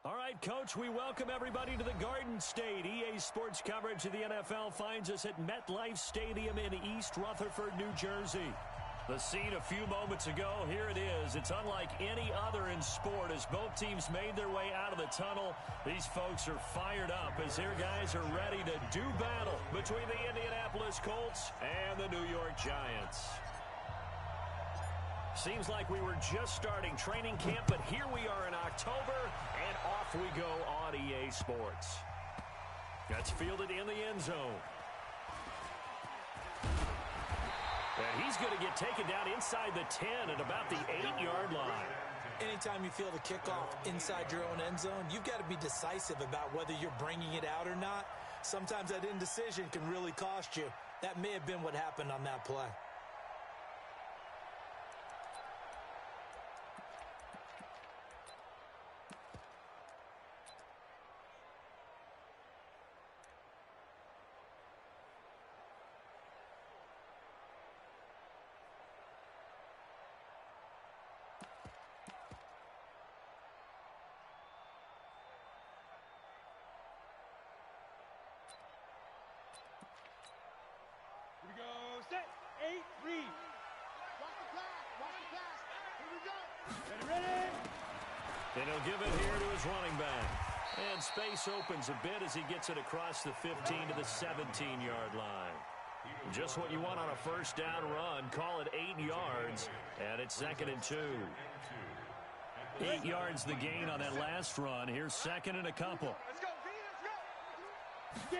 All right, Coach, we welcome everybody to the Garden State. EA Sports coverage of the NFL finds us at MetLife Stadium in East Rutherford, New Jersey. The scene a few moments ago, here it is. It's unlike any other in sport as both teams made their way out of the tunnel. These folks are fired up as their guys are ready to do battle between the Indianapolis Colts and the New York Giants. Seems like we were just starting training camp, but here we are in October, and off we go on EA Sports. That's fielded in the end zone. And he's going to get taken down inside the 10 at about the 8-yard line. Anytime you feel the kickoff inside your own end zone, you've got to be decisive about whether you're bringing it out or not. Sometimes that indecision can really cost you. That may have been what happened on that play. Here we go, set, 8, read. Watch the pass, here we go. Ready. And he'll give it here to his running back. And space opens a bit as he gets it across the 15 to the 17-yard line. Just what you want on a first down run. Call it 8 yards, and it's 2nd and 2. 8 yards the gain on that last run. Here's 2nd and a couple. Let's go, let's go.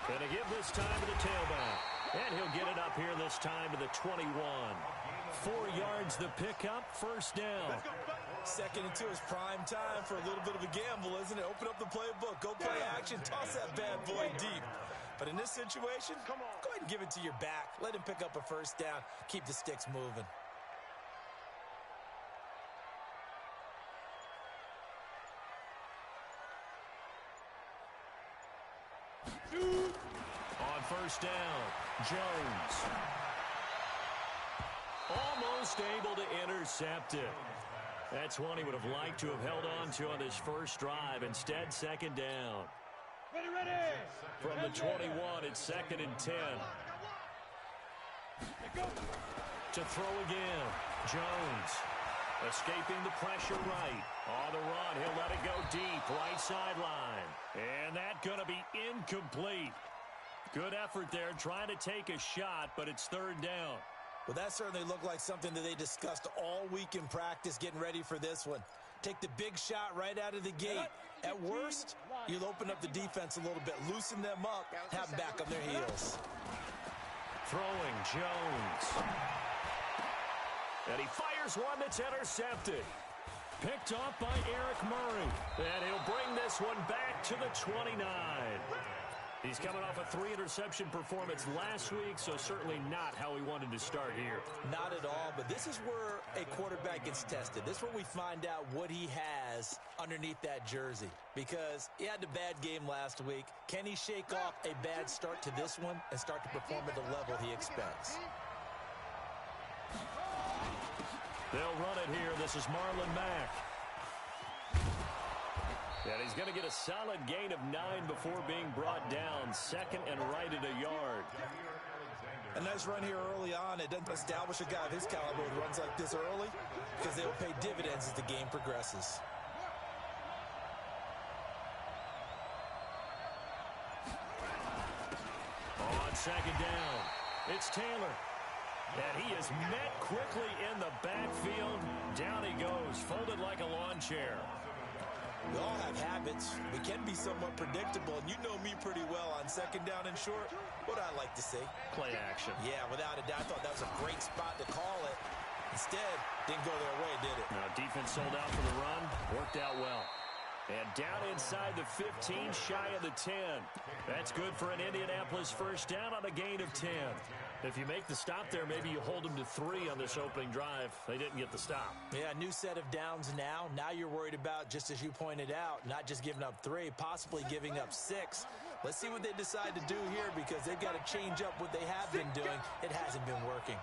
Going to give this time to the tailback. And he'll get it up here this time to the 21. 4 yards the pickup, first down. 2nd and 2 is prime time for a little bit of a gamble, isn't it? Open up the playbook, go play action, toss that bad boy deep. But in this situation, go ahead and give it to your back. Let him pick up a first down, keep the sticks moving. On first down, Jones. Almost able to intercept it. That's one he would have liked to have held on to on this first drive. Instead, 2nd down. Ready. From the 21, it's 2nd and 10. To throw again, Jones. Escaping the pressure right. On the run, he'll let it go deep, right sideline. And that's going to be incomplete. Good effort there, trying to take a shot, but it's 3rd down. Well, that certainly looked like something that they discussed all week in practice, getting ready for this one. Take the big shot right out of the gate. At worst, you'll open up the defense a little bit, loosen them up, have them back on their heels. Throwing, Jones. And he fires one that's intercepted. Picked off by Eric Murray. And he'll bring this one back to the 29. He's coming off a 3-interception performance last week, so certainly not how he wanted to start here. Not at all, but this is where a quarterback gets tested. This is where we find out what he has underneath that jersey, because he had a bad game last week. Can he shake off a bad start to this one and start to perform at the level he expects? They'll run it here. This is Marlon Mack. And he's going to get a solid gain of 9 before being brought down. 2nd and right at a yard. A nice run here early on. It doesn't establish a guy of his caliber with runs like this early, because they will pay dividends as the game progresses. On 2nd down, it's Taylor. And he is met quickly in the backfield. Down he goes, folded like a lawn chair. We all have habits. We can be somewhat predictable, and you know me pretty well on 2nd down and short. What I like to see? Play action. Yeah, without a doubt. I thought that was a great spot to call it. Instead, didn't go their way, did it? No, defense sold out for the run. Worked out well. And down inside the 15, shy of the 10. That's good for an Indianapolis first down on a gain of 10. If you make the stop there, maybe you hold them to 3 on this opening drive. They didn't get the stop. Yeah, new set of downs now. Now you're worried about, just as you pointed out, not just giving up 3, possibly giving up 6. Let's see what they decide to do here, because they've got to change up what they have been doing. It hasn't been working.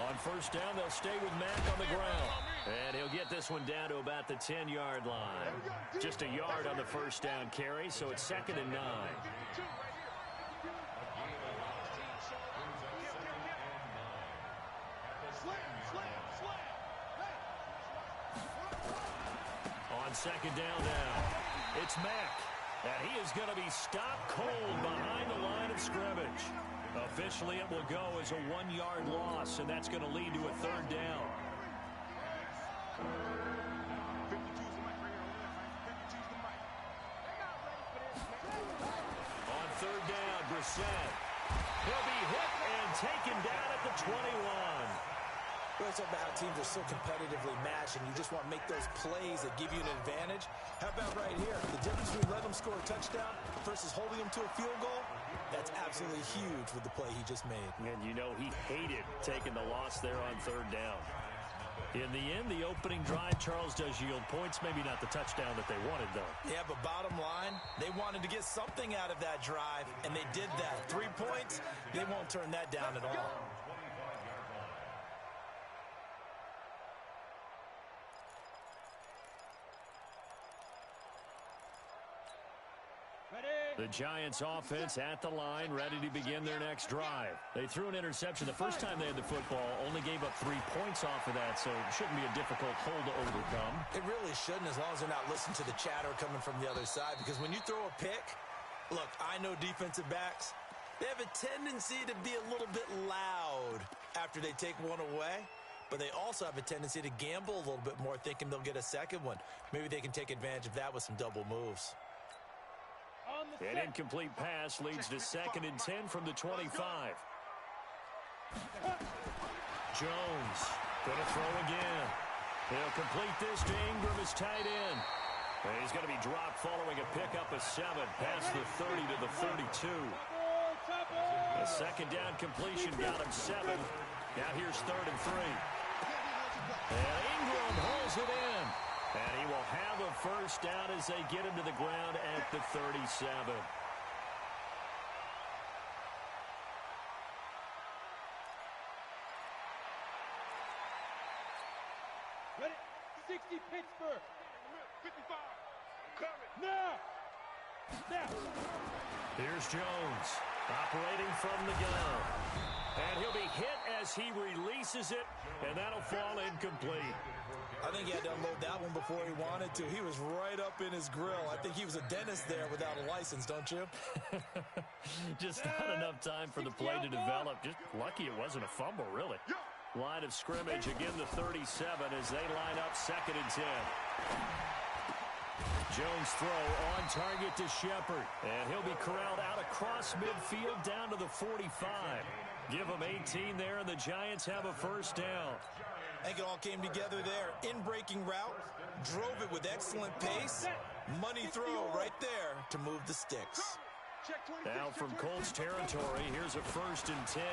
On first down. They'll stay with Mack on the ground. And he'll get this one down to about the 10-yard line. Just a yard on the first down carry, so it's 2nd and 9. On 2nd down now, it's Mack. And he is going to be stopped cold behind the line of scrimmage. Officially, it will go as a 1-yard loss, and that's going to lead to a 3rd down. On 3rd down, Brissett. He'll be hit and taken down at the 21. We're talking about how teams are so competitively matched, and you just want to make those plays that give you an advantage. How about right here? The difference between letting them score a touchdown versus holding them to a field goal, that's absolutely huge with the play he just made. And you know he hated taking the loss there on 3rd down. In the end, the opening drive, Charles, does yield points. Maybe not the touchdown that they wanted, though. Yeah, but bottom line, they wanted to get something out of that drive, and they did that. 3 points, they won't turn that down at all. The Giants offense at the line, ready to begin their next drive. They threw an interception the first time they had the football, only gave up 3 points off of that, so it shouldn't be a difficult hole to overcome. It really shouldn't, as long as they're not listening to the chatter coming from the other side, because when you throw a pick, look, I know defensive backs, they have a tendency to be a little bit loud after they take one away, but they also have a tendency to gamble a little bit more, thinking they'll get a second one. Maybe they can take advantage of that with some double moves. An incomplete pass leads to 2nd and 10 from the 25. Jones going to throw again. He'll complete this to Ingram as tight end. And he's going to be dropped following a pickup of 7 past the 30 to the 32. A 2nd down completion got him 7. Now here's 3rd and 3. And Ingram hauls it in. And he will have a first down as they get him to the ground at the 37. Ready? 60 Pittsburgh. 55. Coming. Now. Here's Jones operating from the gun. And he'll be hit as he releases it, and that'll fall incomplete. I think he had to unload that one before he wanted to. He was right up in his grill. I think he was a dentist there without a license, don't you? Just not enough time for the play to develop. Just lucky it wasn't a fumble, really. Line of scrimmage, again the 37 as they line up 2nd and 10. Jones throw on target to Shepard. And he'll be corralled out across midfield down to the 45. Give him 18 there, and the Giants have a first down. I think it all came together there. In-breaking route, drove it with excellent pace. Money throw right there to move the sticks. Now from Colts territory, here's a 1st and 10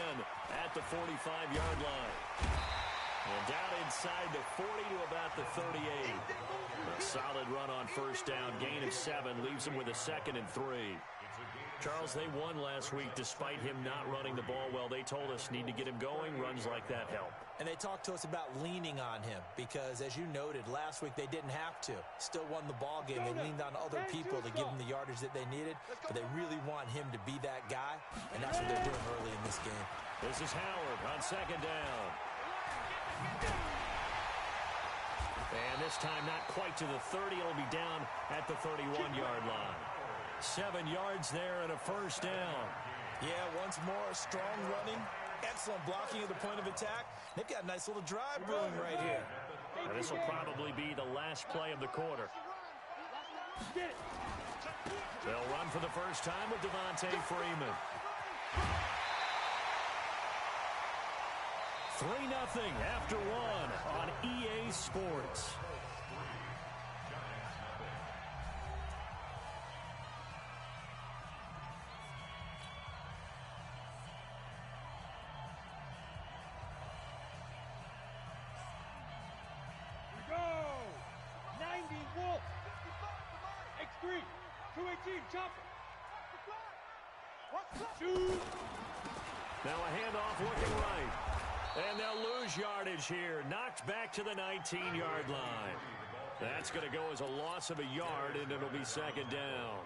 at the 45-yard line. And down inside the 40 to about the 38. A solid run on first down, gain of 7, leaves them with a 2nd and 3. Charles, they won last week despite him not running the ball well. They told us need to get him going. Runs like that help. And they talked to us about leaning on him because, as you noted, last week they didn't have to. Still won the ball game. They leaned on other people to give them the yardage that they needed, but they really want him to be that guy, and that's what they're doing early in this game. This is Howard on 2nd down. And this time not quite to the 30. It'll be down at the 31-yard line. 7 yards there and a first down. Yeah, once more, strong running, excellent blocking at the point of attack. They've got a nice little drive brewing right here. And this will probably be the last play of the quarter. They'll run for the first time with Devontae Freeman. 3-0 after 1 on EA Sports. Now a handoff looking right. And they'll lose yardage here. Knocked back to the 19-yard line. That's going to go as a loss of a yard, and it'll be second down.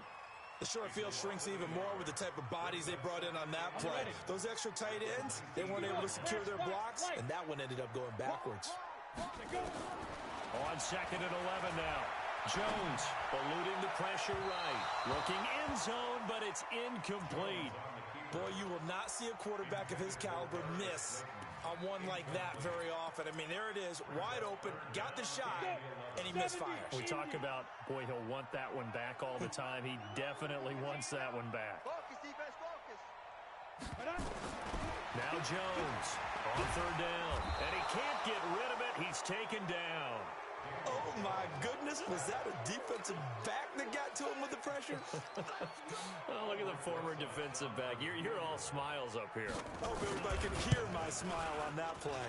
The short field shrinks even more with the type of bodies they brought in on that play. Those extra tight ends, they weren't able to secure their blocks, and that one ended up going backwards. On second and 11 now. Jones eluding the pressure right. Looking end zone, but it's incomplete. Boy, you will not see a quarterback of his caliber miss on one like that very often. I mean, there it is, wide open, got the shot, and he misfires. We talk about, boy, he'll want that one back all the time. He definitely wants that one back. Focus, defense, focus. Now Jones on third down, and he can't get rid of it. He's taken down. Oh, my goodness. Was that a defensive back that got to him with the pressure? Oh, look at the former defensive back. You're all smiles up here. I hope everybody can hear my smile on that play.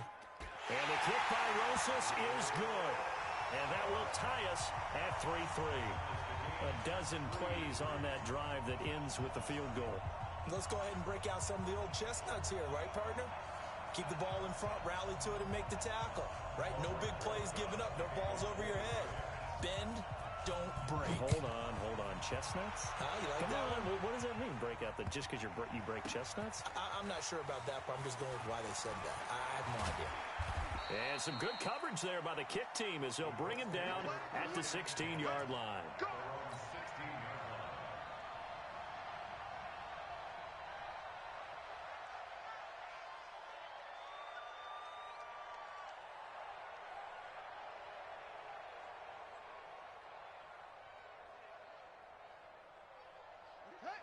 And the kick by Rosas is good. And that will tie us at 3-3. A dozen plays on that drive that ends with the field goal. Let's go ahead and break out some of the old chestnuts here, right, partner? Keep the ball in front, rally to it, and make the tackle, right? No big plays given up, no balls over your head. Bend, don't break. Hold on. Chestnuts? You like Come that on. one? What does that mean, break out the, just because you break chestnuts? I'm not sure about that, but I'm just going with why they said that. I have no idea. And some good coverage there by the kick team as they'll bring him down at the 16-yard line.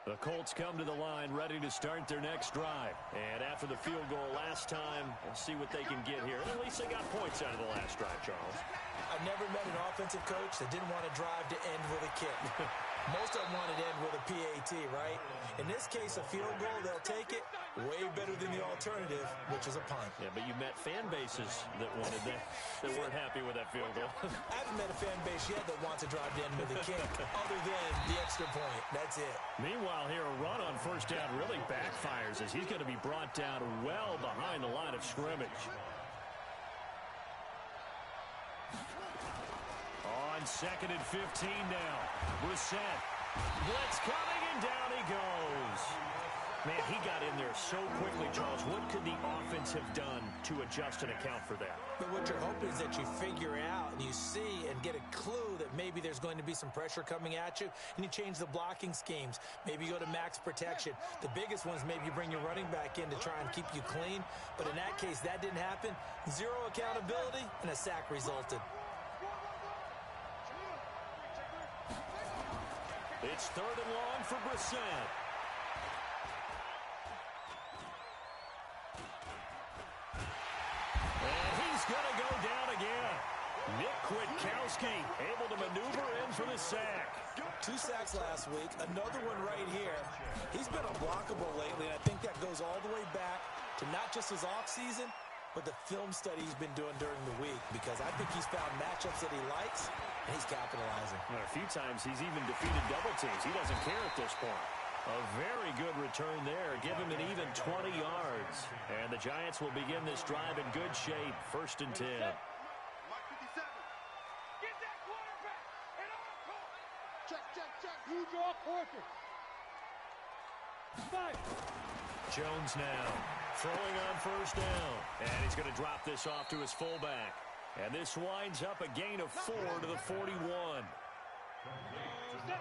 The Colts come to the line ready to start their next drive. And after the field goal last time, we'll see what they can get here. At least they got points out of the last drive, Charles. I've never met an offensive coach that didn't want to drive to end with a kick. Most of them wanted to end with a PAT, right? In this case, a field goal, they'll take it. Way better than the alternative, which is a punt. Yeah, but you met fan bases that wanted that weren't happy with that field goal. I haven't met a fan base yet that wants to drive to end with a kick, other than the extra point. That's it. Meanwhile, here, a run on first down really backfires as he's going to be brought down well behind the line of scrimmage. On second and 15 now. Brissett. Blitz coming, and down he goes. Man, he got in there so quickly, Charles. What could the offense have done to adjust and account for that? But what you're hoping is that you figure out and you see and get a clue that maybe there's going to be some pressure coming at you, and you change the blocking schemes. Maybe you go to max protection. The biggest ones, maybe you bring your running back in to try and keep you clean. But in that case, that didn't happen. Zero accountability, and a sack resulted. It's third and long for Brissett. And he's going to go down again. Nick Kwiatkowski able to maneuver in for the sack. 2 sacks last week, another one right here. He's been unblockable lately, and I think that goes all the way back to not just his offseason, but the film study he's been doing during the week, because I think he's found matchups that he likes, and he's capitalizing. Well, a few times he's even defeated double teams. He doesn't care at this point. A very good return there. Give him an even 20 yards. And the Giants will begin this drive in good shape. First and 10. Mike 57. Get that quarterback and on court. Check. You draw quarter. 5. Jones now throwing on first down. And he's going to drop this off to his fullback. And this winds up a gain of 4 to the 41.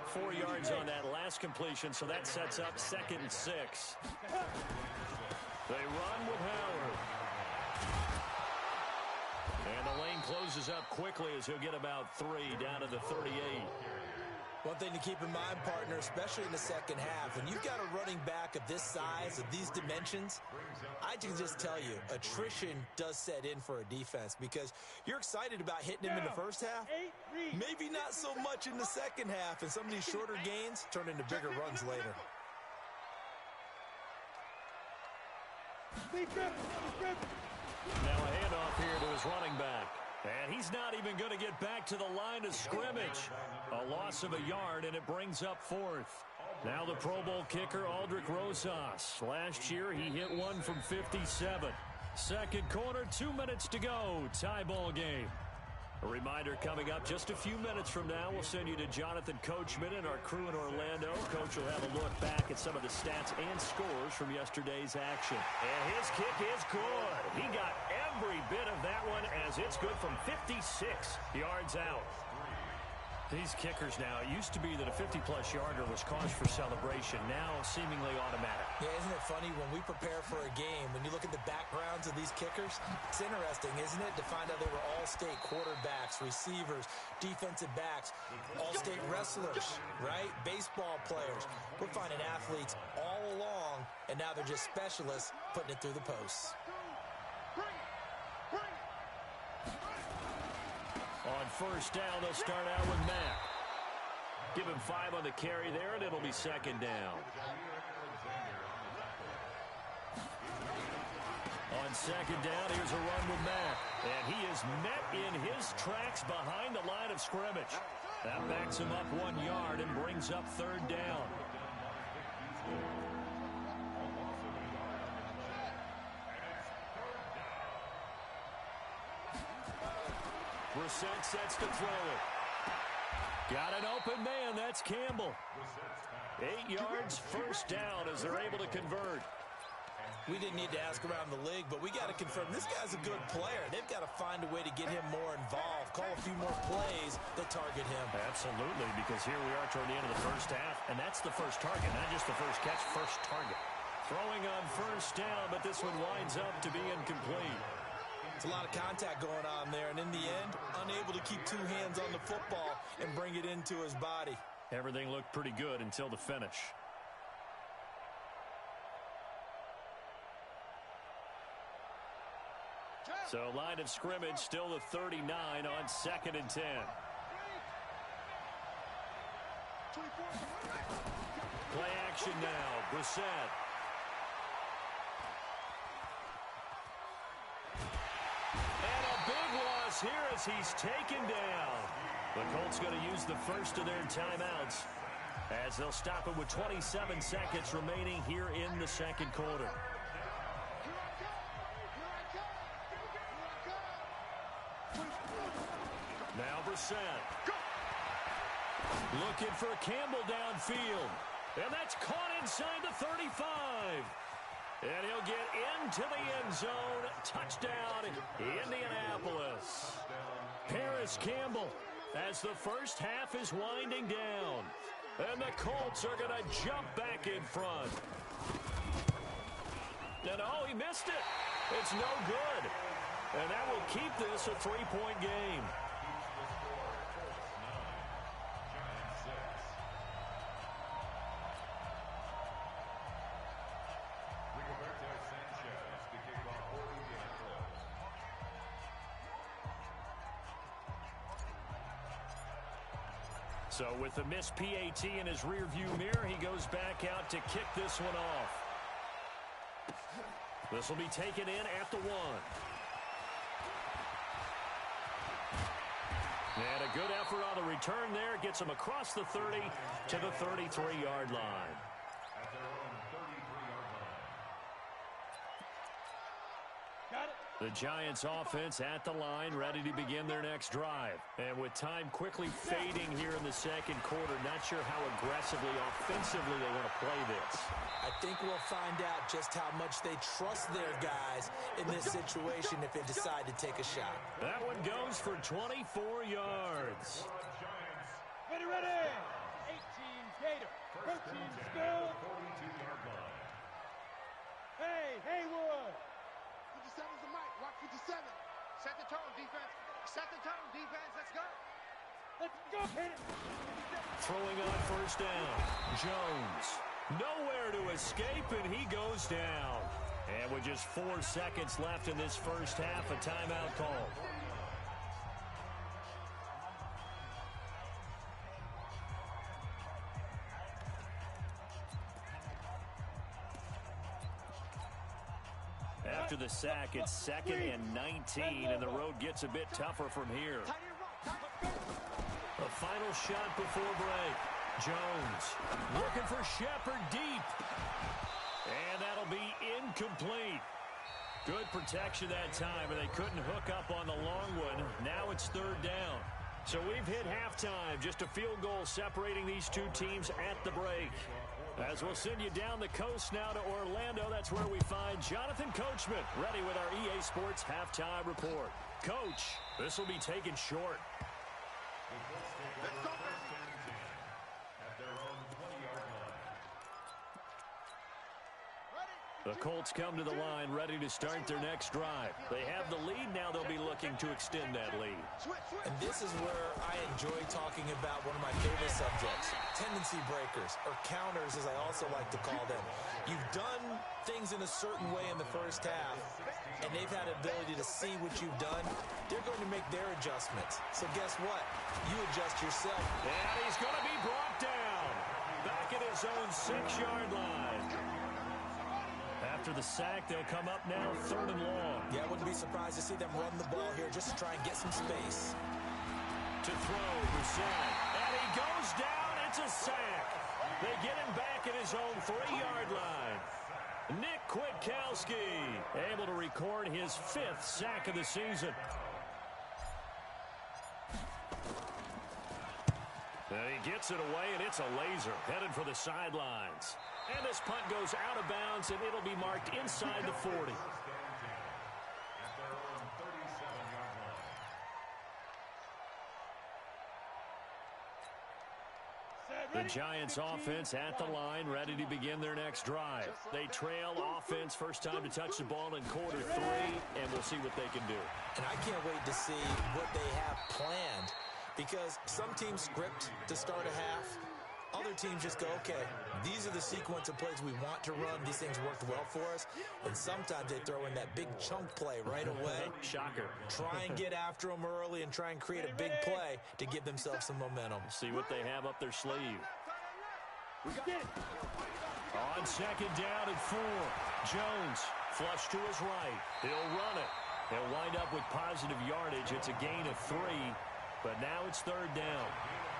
4 yards on that last completion, so that sets up second and 6. They run with Howard. And the lane closes up quickly as he'll get about 3 down to the 38. One thing to keep in mind, partner, especially in the second half, when you've got a running back of this size, of these dimensions, I can just tell you, attrition does set in for a defense, because you're excited about hitting him in the first half, maybe not so much in the second half, and some of these shorter gains turn into bigger runs later. Now a handoff here to his running back. And he's not even going to get back to the line of scrimmage. A loss of a yard, and it brings up 4th. Now the Pro Bowl kicker, Aldrich Rosas. Last year, he hit one from 57. Second quarter, 2 minutes to go. Tie ball game. A reminder coming up just a few minutes from now. We'll send you to Jonathan Coachman and our crew in Orlando. Coach will have a look back at some of the stats and scores from yesterday's action. And his kick is good. He got every bit of that one as it's good from 56 yards out. These kickers now, it used to be that a 50-plus yarder was cause for celebration. Now seemingly automatic. Yeah, isn't it funny when we prepare for a game, when you look at the backgrounds of these kickers, it's interesting, isn't it, to find out they were all-state quarterbacks, receivers, defensive backs, all-state wrestlers, right? Baseball players. We're finding athletes all along, and now they're just specialists putting it through the posts. On first down, they'll start out with Mack. Give him 5 on the carry there, and it'll be second down. On second down, here's a run with Mack. And he is met in his tracks behind the line of scrimmage. That backs him up 1 yard and brings up third down. Brissett sets to throw it. Got an open man. That's Campbell. 8 yards, first down as they're able to convert. We didn't need to ask around the league, but we got to confirm this guy's a good player. They've got to find a way to get him more involved, call a few more plays that target him. Absolutely, because here we are toward the end of the first half, and that's the first target, not just the first catch, first target. Throwing on first down, but this one winds up to be incomplete. It's a lot of contact going on there, and in the end, unable to keep 2 hands on the football and bring it into his body. Everything looked pretty good until the finish. So line of scrimmage still the 39 on 2nd and 10. Play action now. Brissett. Here as he's taken down. The Colts going to use the first of their timeouts as they'll stop it with 27 seconds remaining here in the second quarter. Now Brissett. Looking for Campbell downfield. And that's caught inside the 35. And he'll get into the end zone. Touchdown, Indianapolis. Paris Campbell as the first half is winding down. And the Colts are going to jump back in front. And oh, he missed it. It's no good. And that will keep this a 3-point game. So with the missed PAT in his rearview mirror, he goes back out to kick this one off. This will be taken in at the 1. And a good effort on the return there. Gets him across the 30 to the 33-yard line. The Giants offense at the line, ready to begin their next drive. And with time quickly fading here in the second quarter, not sure how aggressively, offensively they want to play this. I think we'll find out just how much they trust their guys in this situation if they decide to take a shot. That one goes for 24 yards. Ready, ready! 18 Gator. 13 Spill. Hey, Haywood. 57's the mic. Watch 57. Set the tone, defense. Set the tone, defense. Let's go. Let's go. Hit it. Throwing on first down. Jones. Nowhere to escape, and he goes down. And with just 4 seconds left in this first half, a timeout call. After the sack, it's 2nd and 19, and the road gets a bit tougher from here. A final shot before break. Jones looking for Shepard deep. And that'll be incomplete. Good protection that time, and they couldn't hook up on the long one. Now it's third down. So we've hit halftime. Just a field goal separating these two teams at the break. As we'll send you down the coast now to Orlando, that's where we find Jonathan Coachman, ready with our EA Sports halftime report. Coach, this will be taken short. Let's go, baby. The Colts come to the line ready to start their next drive. They have the lead. Now they'll be looking to extend that lead. And this is where I enjoy talking about one of my favorite subjects, tendency breakers, or counters as I also like to call them. You've done things in a certain way in the first half, and they've had the ability to see what you've done. They're going to make their adjustments. So guess what? You adjust yourself. And he's going to be brought down. Back at his own 6-yard line. After the sack, they'll come up now, third and long. Yeah, I wouldn't be surprised to see them run the ball here just to try and get some space. To throw, Brissett. And he goes down. It's a sack. They get him back at his own 3-yard line. Nick Kwiatkowski able to record his 5th sack of the season. And he gets it away, and it's a laser headed for the sidelines. And this punt goes out of bounds, and it'll be marked inside the 40. The Giants offense at the line, ready to begin their next drive. They trail offense, first time to touch the ball in quarter 3, and we'll see what they can do. And I can't wait to see what they have planned, because some teams script to start a half. Other teams just go, okay, these are the sequence of plays we want to run. These things worked well for us. And sometimes they throw in that big chunk play right away. Shocker. Try and get after them early and try and create a big play to give themselves some momentum. See what they have up their sleeve. On second down and 4. Jones, flush to his right. He'll run it. He'll wind up with positive yardage. It's a gain of 3, but now it's third down.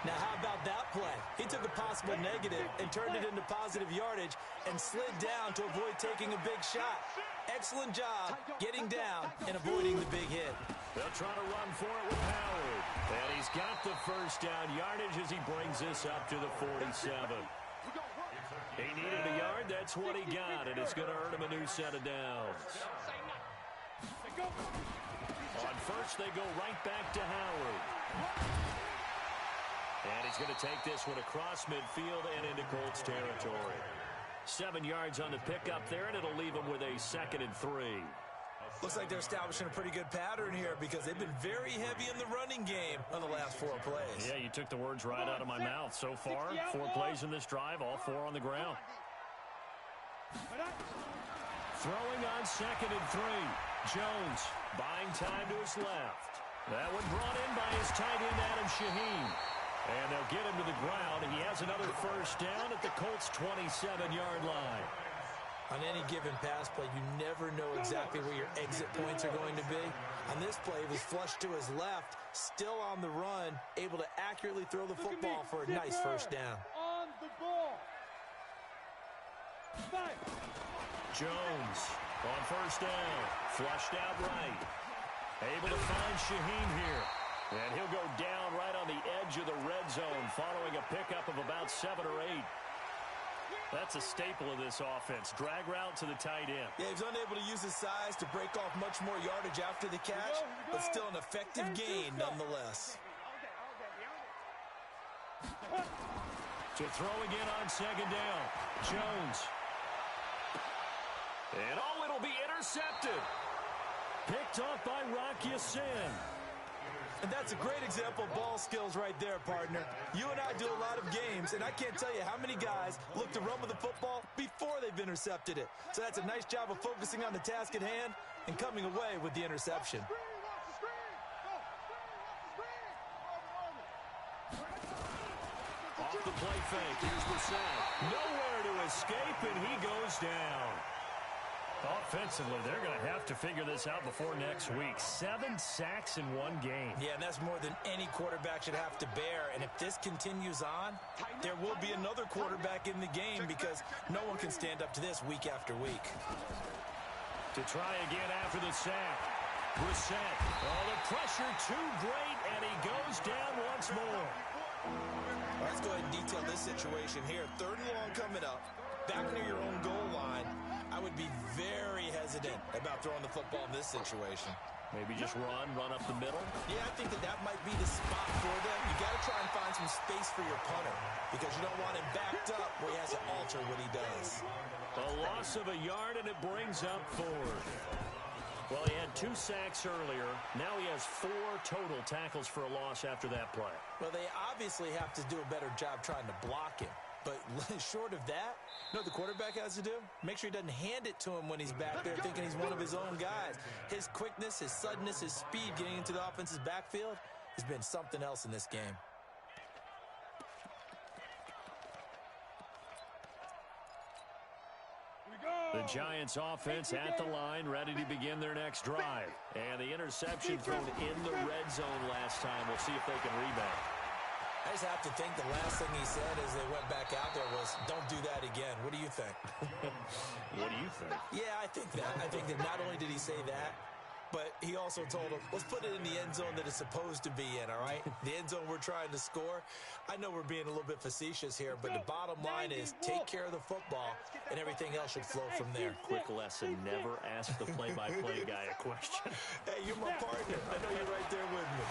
Now, how about that play? He took a possible negative and turned it into positive yardage and slid down to avoid taking a big shot. Excellent job getting down and avoiding the big hit. They'll try to run for it with Howard. And he's got the first down yardage as he brings this up to the 47. He needed a yard. That's what he got, and it's going to earn him a new set of downs. On first, they go right back to Howard. And he's going to take this one across midfield and into Colts territory. 7 yards on the pickup there, and it'll leave him with a 2nd and 3. Looks like they're establishing a pretty good pattern here because they've been very heavy in the running game on the last 4 plays. Yeah, you took the words right out of my mouth. So far, 4 plays in this drive, all 4 on the ground. Throwing on 2nd and 3. Jones buying time to his left. That one brought in by his tight end, Adam Shaheen. And they'll get him to the ground. He has another first down at the Colts' 27-yard line. On any given pass play, you never know exactly where your exit points are going to be. On this play, he was flushed to his left, still on the run, able to accurately throw the football for a nice first down. On the ball. Jones on first down. Flushed out right. Able to find Shaheen here. And he'll go down right on the edge of the red zone following a pickup of about 7 or 8. That's a staple of this offense. Drag route to the tight end. Yeah, he's unable to use his size to break off much more yardage after the catch, but still an effective gain nonetheless. To throw again on 2nd down. Jones. And it'll be intercepted. Picked off by Rock Ya-Sin. And that's a great example of ball skills right there, partner. You and I do a lot of games, and I can't tell you how many guys look to run with the football before they've intercepted it. So that's a nice job of focusing on the task at hand and coming away with the interception. Off the play fake. Here's Brissett. Nowhere to escape, and he goes down. Offensively, they're going to have to figure this out before next week. 7 sacks in 1 game. Yeah, and that's more than any quarterback should have to bear. And if this continues on, there will be another quarterback in the game because no one can stand up to this week after week. To try again after the sack. Brissett. Oh, the pressure too great, and he goes down once more. Let's go ahead and detail this situation here. 3rd and long coming up. Back near your own goal line. I would be very hesitant about throwing the football in this situation. Maybe just run up the middle. Yeah, I think that might be the spot for them. You got to try and find some space for your punter because you don't want him backed up where he has to alter what he does. A loss of a yard, and it brings up 4th. Well, he had 2 sacks earlier. Now he has 4 total tackles for a loss after that play. Well, they obviously have to do a better job trying to block him. But short of that, you know what the quarterback has to do? Make sure he doesn't hand it to him when he's back there thinking he's one of his own guys. His quickness, his suddenness, his speed getting into the offense's backfield has been something else in this game. The Giants offense at the line, ready to begin their next drive. And the interception thrown in the red zone last time. We'll see if they can rebound. I just have to think the last thing he said as they went back out there was, don't do that again. What do you think? What do you think? Yeah, I think that. I think that not only did he say that, but he also told him, let's put it in the end zone that it's supposed to be in, all right? The end zone we're trying to score. I know we're being a little bit facetious here, but the bottom line is take care of the football, and everything else should flow from there. Quick lesson, never ask the play-by-play guy a question. Hey, you're my partner. I know you're right there with me.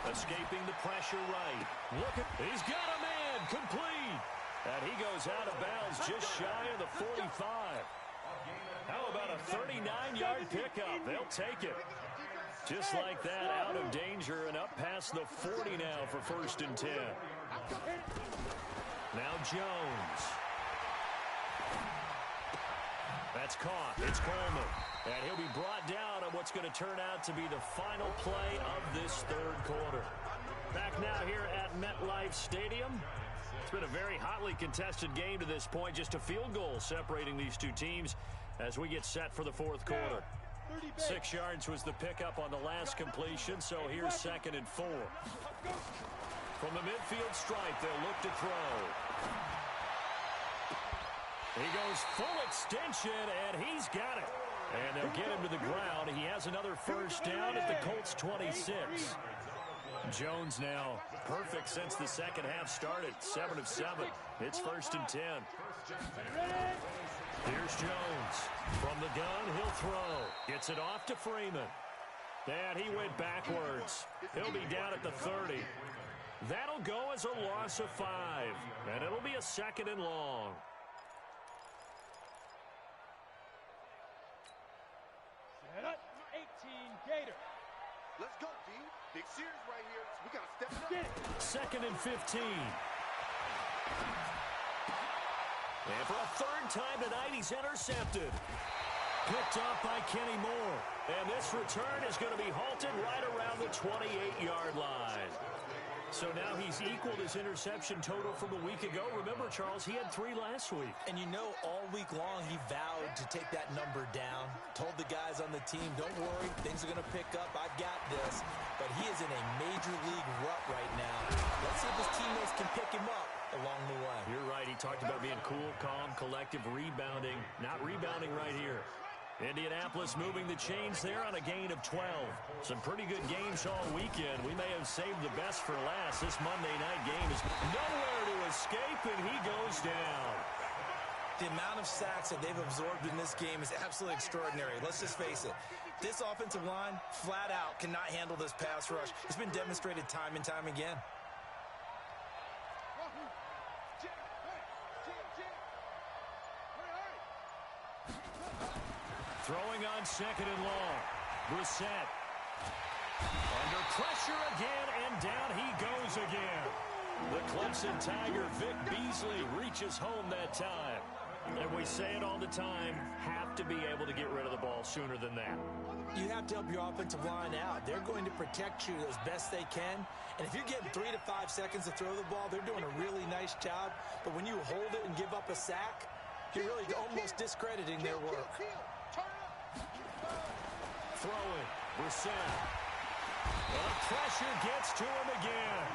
Escaping the pressure right. Look at, he's got a man, complete. And he goes out of bounds just shy of the 45. How about a 39-yard pickup? They'll take it. Just like that, out of danger and up past the 40 now for 1st and 10. Now Jones. That's caught. It's Coleman. And he'll be brought down on what's going to turn out to be the final play of this 3rd quarter. Back now here at MetLife Stadium. It's been a very hotly contested game to this point. Just a field goal separating these two teams as we get set for the 4th quarter. 6 yards was the pickup on the last completion, so here's 2nd and 4. From the midfield stripe, they'll look to throw. He goes full extension, and he's got it. And they'll get him to the ground. He has another 1st down at the Colts 26. Jones now perfect since the 2nd half started. 7 of 7. It's 1st and 10. Here's Jones. From the gun, he'll throw. Gets it off to Freeman. And he went backwards. He'll be down at the 30. That'll go as a loss of 5. And it'll be a 2nd and long. Set up, 18 Gator. Let's go, D. Big series right here. We got to step it up. 2nd and 15. And for a 3rd time tonight, he's intercepted. Picked off by Kenny Moore. And this return is going to be halted right around the 28-yard line. So now he's equaled his interception total from a week ago. Remember, Charles, he had 3 last week. And you know, all week long, he vowed to take that number down. Told the guys on the team, don't worry, things are going to pick up. I've got this. But he is in a major league rut right now. Let's see if his teammates can pick him up along the way. You're right. He talked about being cool, calm, collective, rebounding. Not rebounding right here. Indianapolis moving the chains there on a gain of 12. Some pretty good games all weekend. We may have saved the best for last. This Monday night game is nowhere to escape, and he goes down. The amount of sacks that they've absorbed in this game is absolutely extraordinary. Let's just face it. This offensive line, flat out, cannot handle this pass rush. It's been demonstrated time and time again. Throwing on 2nd and long. Brissett. Under pressure again, and down he goes again. The Clemson Tiger, Vic Beasley, reaches home that time. And we say it all the time, have to be able to get rid of the ball sooner than that. You have to help your offensive line out. They're going to protect you as best they can. And if you're getting 3 to 5 seconds to throw the ball, they're doing a really nice job. But when you hold it and give up a sack, you're really almost discrediting their work. Throwing, Brissett. The pressure gets to him again.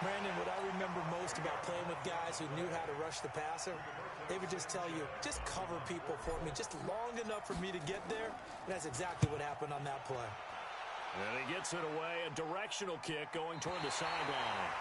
Brandon, what I remember most about playing with guys who knew how to rush the passer, they would just tell you, just cover people for me, just long enough for me to get there. And that's exactly what happened on that play. And he gets it away, a directional kick going toward the sideline.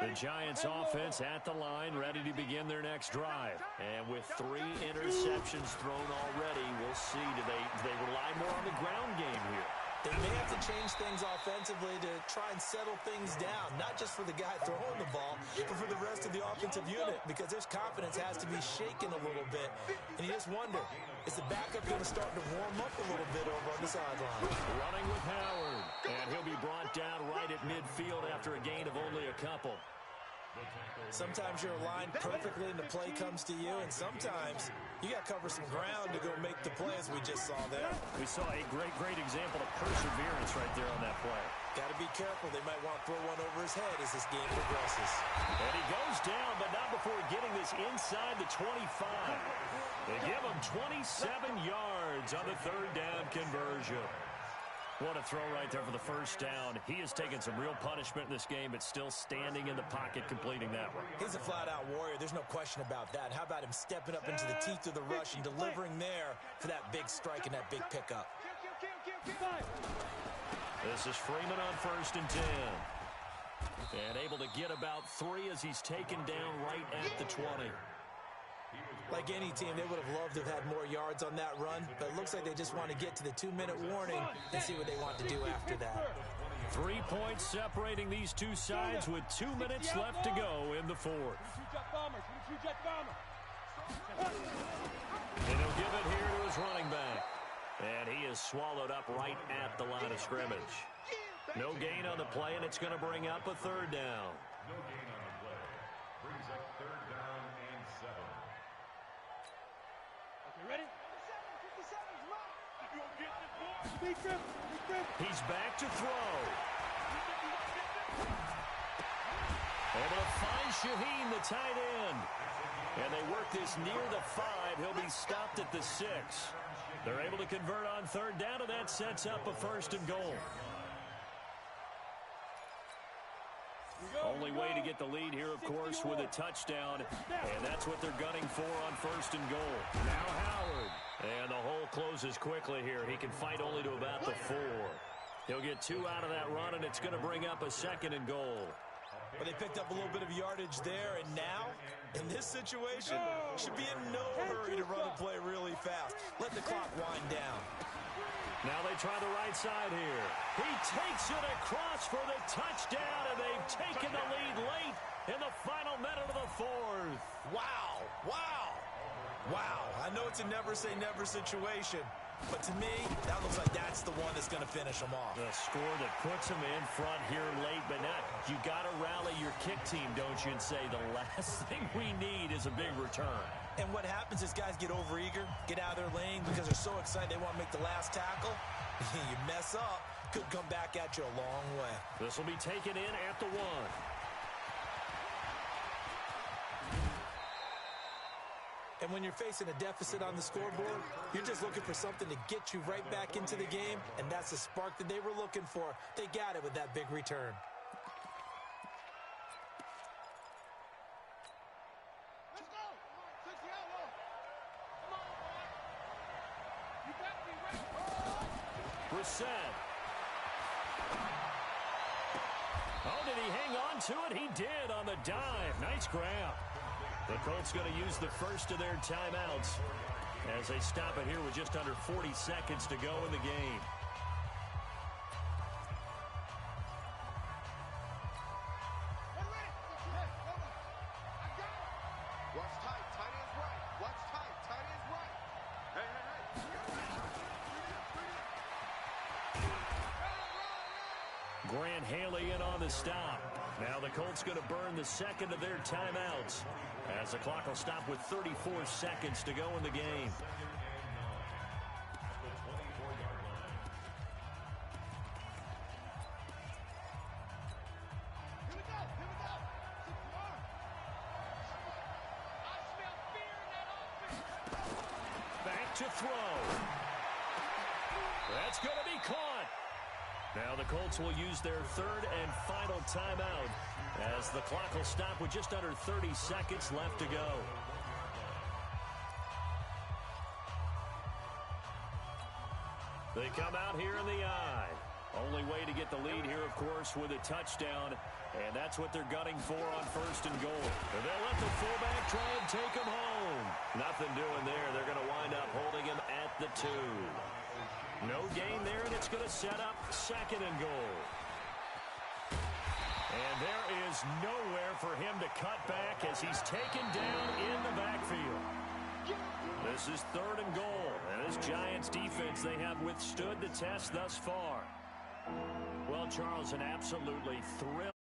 The Giants offense at the line, ready to begin their next drive. And with 3 interceptions thrown already, we'll see, do they rely more on the ground game here? They may have to change things offensively to try and settle things down, not just for the guy throwing the ball, but for the rest of the offensive unit, because their confidence has to be shaken a little bit. And you just wonder, is the backup going to start to warm up a little bit over on the sideline? Running with Howard, and he'll be brought down right at midfield after a gain of only a couple. Sometimes you're aligned perfectly and the play comes to you, and sometimes you got to cover some ground to go make the play, as we just saw there. We saw a great example of perseverance right there on that play. Got to be careful. They might want to throw one over his head as this game progresses. And he goes down, but not before getting this inside the 25. They give him 27 yards on the 3rd down conversion. What a throw right there for the first down. He has taken some real punishment in this game, but still standing in the pocket completing that one. He's a flat-out warrior. There's no question about that. How about him stepping up into the teeth of the rush and delivering there for that big strike and that big pickup? This is Freeman on 1st and 10. And able to get about 3 as he's taken down right at the 20. Like any team, they would have loved to have had more yards on that run, but it looks like they just want to get to the 2-minute warning and see what they want to do after that. 3 points separating these two sides with 2 minutes left to go in the 4th. And he'll give it here to his running back. And he is swallowed up right at the line of scrimmage. No gain on the play, and it's going to bring up a 3rd down. No gain on the play. Brings up 3rd down and 7. Ready? He's back to throw. Able to find Shaheen, the tight end. And they work this near the 5. He'll be stopped at the 6. They're able to convert on 3rd down, and that sets up a 1st and goal. Only way to get the lead here, of course, with a touchdown. And that's what they're gunning for on 1st and goal. Now Howard. And the hole closes quickly here. He can fight only to about the 4. He'll get 2 out of that run, and it's going to bring up a 2nd and goal. But they picked up a little bit of yardage there, and now, in this situation, should be in no hurry to run a play really fast. Let the clock wind down. Now they try the right side here. He takes it across for the touchdown, and they've taken the lead late in the final minute of the 4th. Wow, wow, wow. I know it's a never-say-never situation, but to me, that looks like that's the one that's going to finish them off. The score that puts them in front here late, but not. You got to rally your kick team, don't you, and say the last thing we need is a big return. And what happens is guys get overeager, get out of their lane because they're so excited they want to make the last tackle. You mess up, could come back at you a long way. This will be taken in at the 1. And when you're facing a deficit on the scoreboard, you're just looking for something to get you right back into the game, and that's the spark that they were looking for. They got it with that big return. Brissett. Oh, did he hang on to it? He did on the dive. Nice grab. The Colts going to use the first of their timeouts as they stop it here with just under 40 seconds to go in the game. Watch tight, tight ends right. Watch tight, tight ends right. Hey. Grant Haley in on the stop. Now the Colts going to burn the second of their timeouts as the clock will stop with 34 seconds to go in the game. to throw. That's going to be caught. Now the Colts will use their third and final timeout as the clock will stop with just under 30 seconds left to go. They come out here in the eye. Only way to get the lead here, of course, with a touchdown. And that's what they're gunning for on first and goal. And they'll let the fullback try and take him home. Nothing doing there. They're going to wind up holding him at the 2. No gain there, and it's going to set up second and goal. And there is nowhere for him to cut back as he's taken down in the backfield. This is third and goal, and this Giants defense, they have withstood the test thus far. Well, Charles, an absolutely thrilling